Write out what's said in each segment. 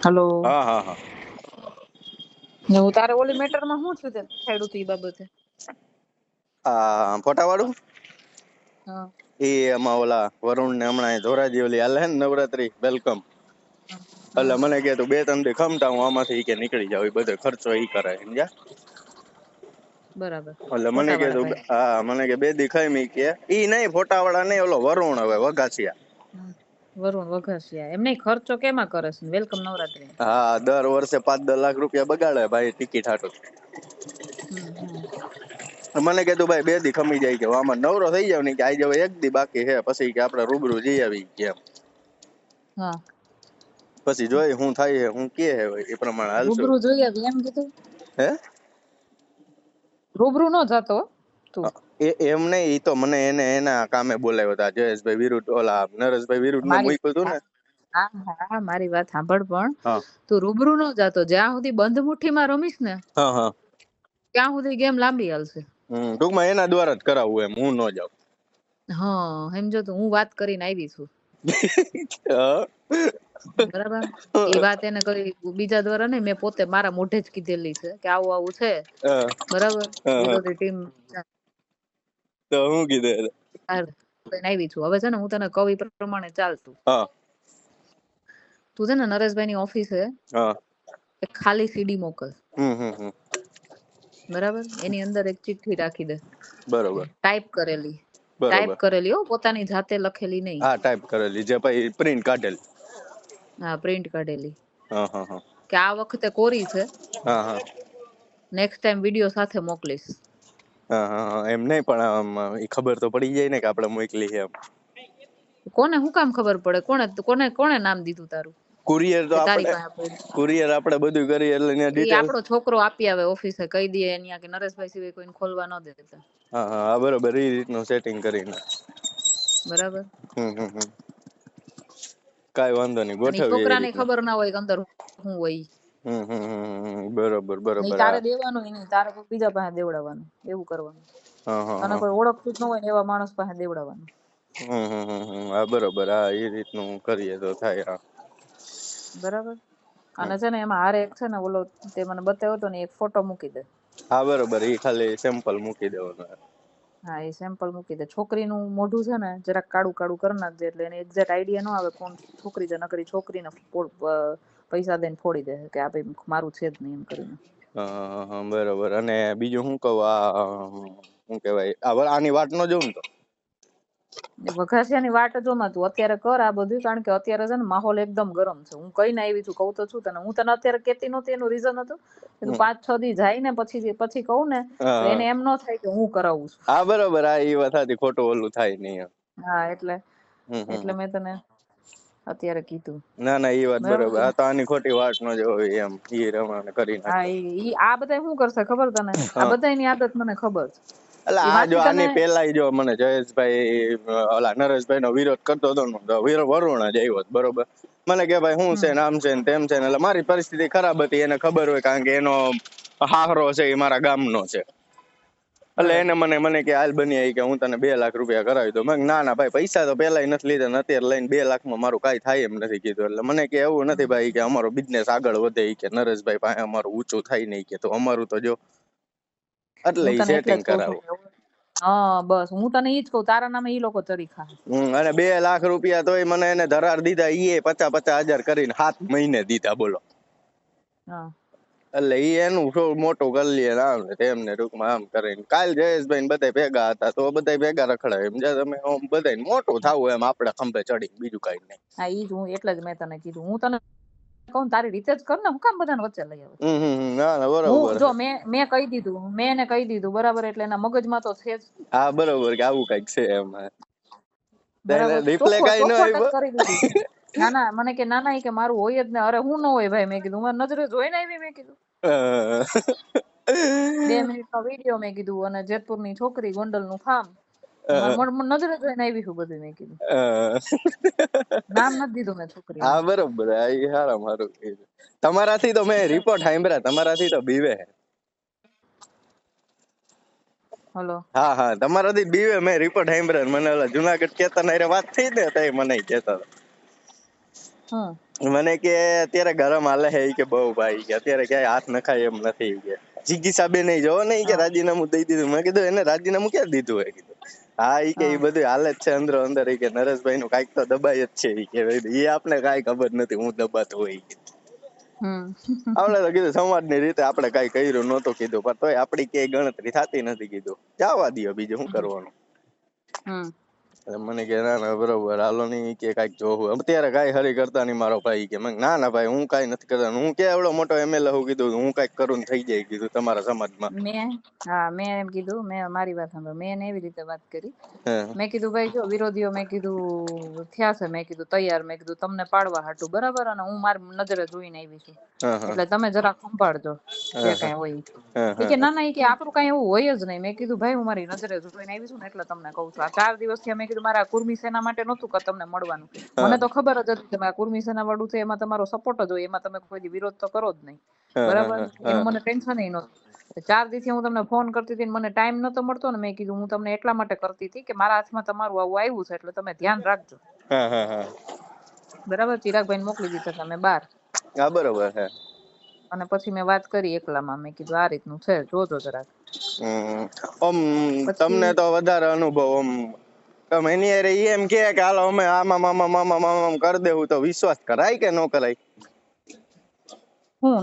Hello. હા હા હા ને હું તારે ઓલી મેટરમાં શું થયું તે છેડું તું ઈ બાબતે? ફોટા વાળું હા એ એમાં ઓલા વરુણ ને હમણાં ધોરાજી ઓલી હાલે ને નવરાત્રી વેલકમ એટલે મને કે તું 2-3 દી ખમતા હું આમાંથી કે નીકળી જાવ, એ બધો ખર્ચો ઈ કરે સમજ્યા. બરાબર. એટલે મને ફોટા કે વાળા તું ભાઈ. હા મને કે 2 દી ખાઈ મી કે ઈ નહીં ફોટા વાળા નહીં, ઓલો વરુણ હવે વઘાસિયા. વરુણ વઘાસિયા એમ નહીં, ખર્ચો કેમાં કરે છે વેલકમ નવરાત્રી? હા દર વર્ષે 5-10 લાખ રૂપિયા બગાડે ભાઈ ટિકિટ હાટું. મને કે તું ભાઈ 2 દી ખમી જાય કે આમાં નવરો થઈ જાવ ને કે આજે હવે 1 દી બાકી છે, પછી કે આપણે રૂબરૂ જઈ આવી કે હા પછી જોઈ હું થાય હું કે હે એ પ્રમાણે હાલશું. રૂબરૂ જોઈ આવી એમ કીધું? હે રૂબરૂ નો જાતો તું? એમ નહીં, ઈ તો મને એને એના કામે બોલાવ્યો હતા જયેશભાઈ વિરુદ્ધ ઓલા નરેશભાઈ વિરુદ્ધ નું મારી મૂક્યું હતું ને. હા મારી વાત સાંભળ, પણ હા તું રૂબરૂ નો જાતો, જ્યાં સુધી બંધ મુઠ્ઠીમાં રમીશ ને હા હા ત્યાં સુધી ગેમ લાંબી હાલશે. ટૂંકમાં એના દ્વારા જ કરાવવું એમ, હું ન જાઉં. હા સમજો તો હું વાત કરીને આવી છું. બરાબર. એ વાત એને કરી બીજા દ્વારા નહીં, મેં પોતે મારા મોઢે જ કીધેલી છે કે આવું આવું છે. બરાબર. એ બધી ટીમ તો હું કીધું આવી છું. હવે છે ને હું તને કહું ઈ પ્રમાણે ચાલતું. હા તું છે ને નરેશભાઈ ની ઓફિસે હા એક ખાલી સીડી મોકલ. હમ બરાબર. એની અંદર એક ચિઠ્ઠી રાખી દે. બરોબર ટાઈપ કરેલી. ટાઈપ બરોબર કરેલી હો, પોતાની જાતે લખેલી નહીં. હા ટાઈપ કરેલી જે પછી પ્રિન્ટ કાઢેલ. હા પ્રિન્ટ કાઢેલી. હા હા હા કે આ વખતે કોરી છે, હા હા નેક્સ્ટ ટાઈમ વિડિયો સાથે મોકલીશ. હા હા એમ નહીં પણ ખબર તો પડી જાય ને કે આપણે મોકલી છે એમ. કોને શું કામ ખબર પડે? કોને નામ દીધું તારું કુરિયર તો કે તારી આપણે પાસે પડ્યું? કુરિયર આપણે બધું કરીએ એટલે એની એ ડિટેલ. આપણો છોકરો આપી આવે ઓફિસે, કહી દે અહીંયા કે નરેશભાઈ સિવાય કોઈને ખોલવા ન દેતા. હા હા બરોબર, એ રીતનું સેટિંગ કરીને. બરાબર. કાઈ વાંધો નહીં, અને ગોઠવીએ એ છોકરાને રીતના. ખબર ના હોય કે અંદર શું હોય. બરોબર નહીં બરોબર. તારે હા દેવાનું, નહીં તારે કોઈ બીજા પાસે દેવડાવવાનું, એવું કરવાનું. હા હા તને હા કોઈ ઓળખતું જ ન હોય ને એવા માણસ પાસે દેવડાવવાનું. હા બરોબર. હા એ રીતનું કરીએ તો થાય. હા બરાબર. અને છે ને એમાં હારે એક છે ને ઓલો તે મને બતાવ્યો હતો ને, એક ફોટો મૂકી દે. હા બરોબર, એ ખાલી સેમ્પલ મૂકી દેવાનું. હા એ સેમ્પલ મૂકી દે. છોકરીનું મોઢું છે ને જરાક કાળું કાળું કરી નાખજે, એટલે એને એક્ઝેક્ટ આઈડિયા ન આવે કોણ છોકરી છે. નકરી છોકરીને પૈસા દઈને ફોડી દે કે આ ભાઈ મારું છે જ નહીં એમ કરીને. હા બરોબર. અને બીજું શું કહું, શું કહેવાય, આની વાટ ન જોઉં તો વઘાસિયાની વાટ જોમાં તું અત્યારે કર આ બધું, કારણ કે અત્યારે છે ને માહોલ એકદમ ગરમ છે. હું કઈને આવી છું, કહું તો છું તને. હું તને અત્યારે કેતી નહોતી, એનું રીઝન હતું કે તું 5-6 દી જાય ને પછી કહું ને તો એને એમ ન થાય કે હું કરાવું છું. હા બરોબર. હા એ વાત હતી, ખોટું ઓલું થાય નહીં. હા એટલે મેં તને અત્યારે કીધું. ના ના એ વાત બરોબર. આ તો આની ખોટી વાત ન જોવી એમ, એ રમણ કરી હા નાખે. આ બધા શું કરશે ખબર તને? આ બધાની આદત મને ખબર છે. એટલે એ આ જો વાંચી તને આની પેલા જો મને જયેશભાઈ ઓલા નરેશભાઈ નો વિરોધ કરતો હતો ને, વરુણ જ આવ્યો બરોબર. મને કે ભાઈ શું છે ને આમ છે ને તેમ છે ને, એટલે મારી પરિસ્થિતિ ખરાબ હતી, એને ખબર હોય કારણ કે એનો હાહરો છે એ મારા ગામનો છે. એટલે એને મને કે હાલ બની કે હું તને 2 લાખ રૂપિયા કરાવી દઉં. મેં ના ભાઈ, પૈસા તો પેલા નથી લીધા ને અત્યારે લઈને 2 લાખમાં મારું કાંઈ થાય એમ નથી કીધું. એટલે મને કે એવું નથી ભાઈ કે અમારો બિઝનેસ આગળ વધે કે નરેશભાઈ પાસે અમારું ઊંચું થાય નહીં કે, તો અમારું તો જો એટલે હું ઈ તને એટલે જ સેટિંગ કઉ છું. કરાવું. હા બસ હું તને ઈ જ કઉ, તારા નામે ઈ લોકો ચરી ખા. અને 2 લાખ રૂપિયા તોય મને એને ધરાર દીધા, ઈ 50,000 કરીને 7 મહિને દીધા બોલો. એટલે ઈ એનું મોટું કરી લે આમ ને તેમને ટૂંકમાં આમ કરીને. કાલ જયેશભાઈ ને બધા ભેગા હતા તો બધા ભેગા રખડાય એમ તમે બધા મોટું થાવું એમ આપડે ખંભે ચડી, બીજું કઈ નહીં. હા ઈ જ હું એટલે જ મેં તને કીધું. હું તને કહું તારી રીતે જ કર ને, હું કામ બધાને વચ્ચે લઈ આવે? ના ના બરોબર હું જો મેં કહી દીધું, મેં એને કહી દીધું બરાબર, એટલે એના મગજમાં તો છે જ. હા બરોબર કે આવું કઈક છે એમ. બરાબર રિપ્લે કઈ ન ચોખવટ જ આવ્યો. કરી દીધી. ના મને કે ના કે મારું હોય જ ને. અરે હું ન હોય ભાઈ, મેં કીધું. મારી નજરે જોઈને આવી, મેં કીધું. 2 મિનિટનો વિડીયો મેં કીધું, અને જેતપુરની છોકરી, ગોંડલનું ફાર્મ. મારી નજરે જોઈને આવી છું બધું, મેં કીધું. નામ નથી દીધું મેં છોકરીનું. હા બરોબર. એ હારામાં હારું કીધું. તમારાથી તો મેં રિપોર્ટ સાંભળ્યા, તમારાથી તો બીવે. હલો. હા તમારાથી બીવે. મેં રિપોર્ટ સાંભળ્યા. મને ઓલા જુનાગઢ કેતન હારે વાત થઈ ને તો મને કહેતા હતા. હમ મને કે અત્યારે ગરમ હાલે છે ઈ કે બહુ ભાઈ કે અત્યારે ક્યાંય હાથ નખાય એમ નથી ઈ કે જીગી સાબે નહીં જોવો ને ઈ કે હા રાજીનામું દઈ દીધું. મેં કીધું એને રાજીનામું ક્યાં દીધું હોય કીધું. હા ઈ કે ઈ હા બધું હાલે જ છે અંદરો અંદર ઈ કે નરેશભાઈ નું કાંઈક તો દબાય જ છે ઈ કે ઈ આપને કાંઈ ખબર નથી હું દબાતો હોય ઈ કે. હમ આપણે તો કીધું સમાજની રીતે આપણે કાંઈ કર્યું નહોતું કીધું પણ તોય આપડી ક્યાંય ગણતરી થતી નથી કીધું જવા દ્યો બીજું શું કરવાનું. હમ મને કે ના ના બરોબર હાલો નહીં કે કાંઈક જોવું અત્યારે કાંઈ હરી કરતા નહીં મારો ભાઈ કે મેં ના ના ભાઈ હું કાંઈ નથી કરતા હું કે એવડો મોટો MLA હું કીધું હું કાંઈક કરું ને થઈ જાય કીધું તમારા સમાજમાં. મેં એમ કીધું મારી વાત સાંભળો મેં એને એવી રીતે વાત કરી હે મેં કીધું ભાઈ જો વિરોધીઓ મેં કીધું થયા છે મેં કીધું તૈયાર મેં કીધું તમને પાડવા હાટું બરાબર અને હું મારી નજરે જોઈને આવી છું હા એટલે તમે જરા સંભાળજો જે કઈ હોય હા કે ના ના કે આપણું કઈ એવું હોય જ નહીં મેં કીધું ભાઈ હું મારી નજરે જોઈને આવી છું ને એટલે તમને કહું છું આ 4 દિવસથી મેં કીધું મારા કુર્મી સેના માટે નહોતું કે તમને મળવાનું મને તો ખબર જ હતી કે આ કુર્મી સેના વાળું છે એમાં તમારો સપોર્ટ જ હોય એમાં તમે કોઈ વિરોધ તો કરો જ નહીં બરાબર એનું મને ટેન્શન નહોતું 4 દિવસથી હું તમને ફોન કરતી હતી મને ટાઈમ નતો મળતો ને મેં કીધું હું તમને એટલા માટે કરતી હતી કે મારા હાથમાં તમારું આવું આવ્યું છે એટલે તમે ધ્યાન રાખજો બરાબર ચિરાગભાઈ મોકલી દીધા તમે બહાર હા બરોબર છે અને પછી મેં વાત કરી એકલામાં મેં કીધું આ રીતનું છે જોજો જરાક ઓમ પછી તમને તો વધારે અનુભવ ઓમ તમે એની હારે ઈ એમ કે હાલો અમે આમાં મામા મામા મામા કરી દેવું તો વિશ્વાસ કરાય કે ન કરાય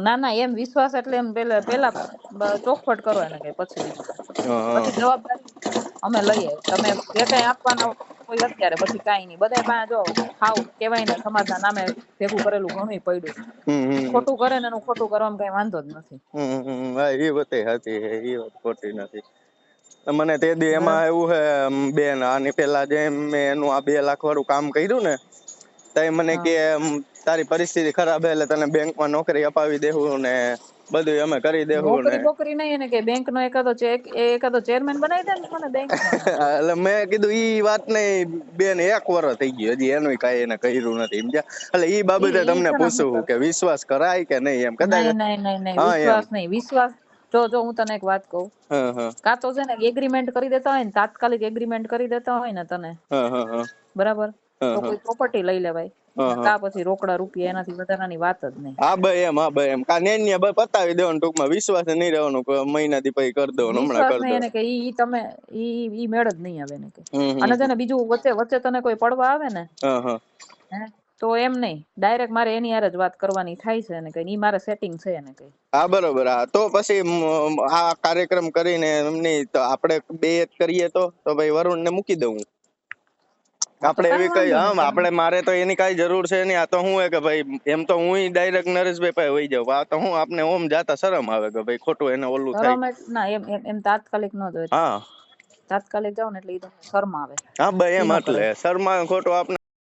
ના ના એમ વિશ્વાસ એટલે એમ પેલા ચોખવટ કરો એને કઈ પછી બીજું પછી જવાબદારી અમે લઈએ તમે જે કઈ આપવાના હોય અત્યારે પછી કઈ નહીં બધા પાસે જો હાવ કેવાય ને સમાજના નામે ભેગું કરેલું ઘણું પડ્યું ખોટું કરે ને એનું ખોટું કરવામાં કઈ વાંધો જ નથી હા એ વાત હતી એ વાત ખોટી નથી મને તે દી એમાં બરાબર એવું હે બેન આની પેલા જે મેં એનું આ 2 લાખ વાળું કામ કર્યું ને તઈ મને હા કે તારી પરિસ્થિતિ ખરાબ હે એટલે તને બેંકમાં નોકરી અપાવી દેવું ને બધું અમે કરી દેવું ને નોકરી નહીં એને કે બેંક નો એકાદો ચેરમેન બનાવી દે ને મને બેંક નો એટલે મેં કીધું ઈ વાત નહીં બેન 1 વર્ષ થઈ ગયું હજી એનું કાંઈ એને કર્યું નથી સમજ્યા એટલે ઈ બાબતે ઈ તમને છે ને શું પૂછવું કે વિશ્વાસ કરાય કે નહીં એમ કદાચ નહીં હા એમ વિશ્વાસ નહીં વિશ્વાસ જો હું તને એક વાત કહું કાં તો છે ને એગ્રીમેન્ટ કરી દેતા હોય ને તાત્કાલિક એગ્રીમેન્ટ કરી દેતા હોય ને તને બરાબર તો કોઈ પ્રોપર્ટી લઈ લેવાય કા પછી રોકડા રૂપિયા એનાથી વધારાની વાત જ નહીં હા ભાઈ એમ કા નેન્યા ભાઈ પતાવી દેવાનું ટૂંકમાં વિશ્વાસ નહીં રહેવાનું મહિનાથી પછી કરી દેવાનું હમણાં વિશ્વાસ કરી નહીં દો એને કે ઈ મેળ જ નહીં આવે એને કે અને છે ને બીજું વચ્ચે તને કોઈ પડવા આવે ને તો એમ નહીં ડાયરેક્ટ મારે એની હારે જ વાત કરવાની થાય છે એને કઈ ઈ મારે સેટિંગ છે એને કઈ હા બરોબર હા તો પછી આ કાર્યક્રમ કરીને એમની તો આપણે 2 જ કરીએ તો ભાઈ વરુણ ને મૂકી દઉં હા તો આપણે કઈ એવી કઈ વાંધો નહીં આપણે મારે તો એની કાંઈ જરૂર છે નહીં આ તો હું હે કે ભાઈ એમ તો હું ડાયરેક્ટ નરેશભાઈ પાસે વહી જાઉં આ તો હું આપને ઓમ જાતા શરમ આવે કે ભાઈ ખોટું એને ઓલું થાય ના એમ તાત્કાલિક ન જોઈએ હા તાત્કાલિક જાવ ને એટલે ઈ તમને શરમ આવે હા ભાઈ ઈ એમ ન એટલે કરાય શર્મા ખોટું આપણે